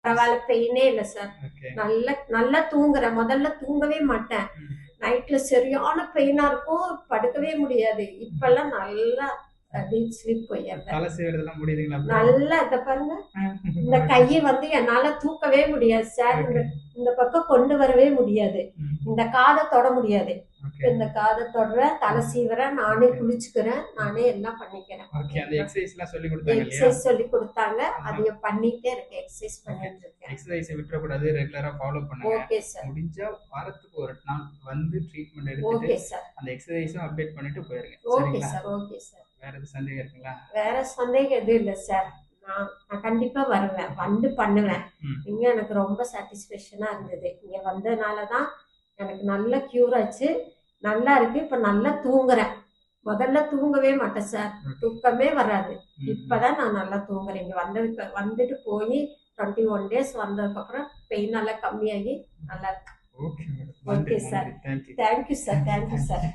பரவாயில்ல, பெயினே இல்ல sir. Okay. நல்லா தூங்குறேன். முதல்ல தூங்கவே மாட்டேன். நைட்ல சரியான பெயினா இருக்கும், படுக்கவே முடியாது. இப்பெல்லாம் நல்லா டீப் ஸ்லீப் போயிடுறேன். தலை சீவுறதெல்லாம் முடியுதுங்களா bro? நல்லா இத பாருங்க, இந்த கையை என்னால தூக்கவே முடியாது சார். இந்த பக்கம் கொண்டு வரவே முடியாது. இந்த காதை தொட முடியாது. இந்த காதை தொடுறேன், தலை சீவுறேன், நானே குளிச்சுக்கிறேன், நானே எல்லாம் பண்ணிக்கிறேன். ஓகே. அந்த எக்ஸர்சைஸ்லாம் சொல்லி கொடுத்தாங்க இல்லையா? எக்ஸசைஸ் சொல்லி கொடுத்தாங்க, அதைய பண்ணிட்டே இருக்கேன். எக்ஸசைஸ் பண்ணிட்டு இருக்கேன். எக்ஸர்சைஸை விட்டுறக்கூடாது, ரெகுலரா ஃபாலோ பண்ணுங்க. Okay sir. முடிஞ்சா வாரத்துக்கு ஒரு நாள் வந்து ட்ரீட்மெண்ட் எடுத்துட்டு ஓகே சார், அந்த எக்ஸர்சைஸும் அப்டேட் பண்ணிட்டு போயிருங்க. ஓகே சரிங்களா? Sir, okay sir. வேற எதுவும் சந்தேகம் இருக்குங்களா? வேற சந்தேகம் எதுவும் இல்ல சார். நான் கண்டிப்பா வருவேன், வந்து பண்ணுவேன். இங்க எனக்கு ரொம்ப சாட்டிஸ்ஃபேக்ஷனா இருந்தது. இங்க வந்ததுனாலதான் எனக்கு நல்ல கியூர் ஆச்சு, நல்லா இருக்கு. இப்ப நல்லா தூங்குறேன். முதல்ல தூங்கவே மாட்டேன் சார், தூக்கமே வராது. இப்பதான் நான் நல்லா தூங்குறேன். இங்க வந்துட்டு போய் 21 days வந்ததுக்கு அப்புறம் பெயின் நல்லா கம்மியாகி நல்லா இருக்கு. Okay okay sir, thank you sir, thank you sir.